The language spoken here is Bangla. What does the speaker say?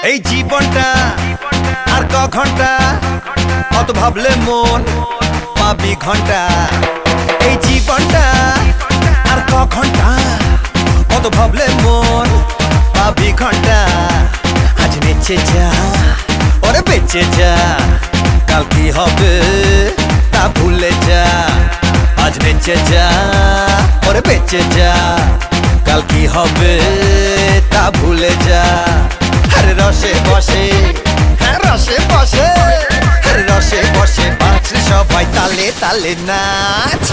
এই জীবনটা আর ক ঘন্টা অত ভাবলে মন পাবি ঘন্টা এই জীবনটা আর ক ঘন্টা অত ভাবলে মন পাবি ঘন্টা আজ বেঁচে যা ওরে বেঁচে যা কাল কি হবে তা ভুলে যা আজ বেঁচে যা ওরে বেঁচে যা কাল কি হবে তা ভুলে যা হর রসে বসে হ্যাঁ রসে বসে হর রসে বসে বাঁচি সবাই তালে তালে নাচ।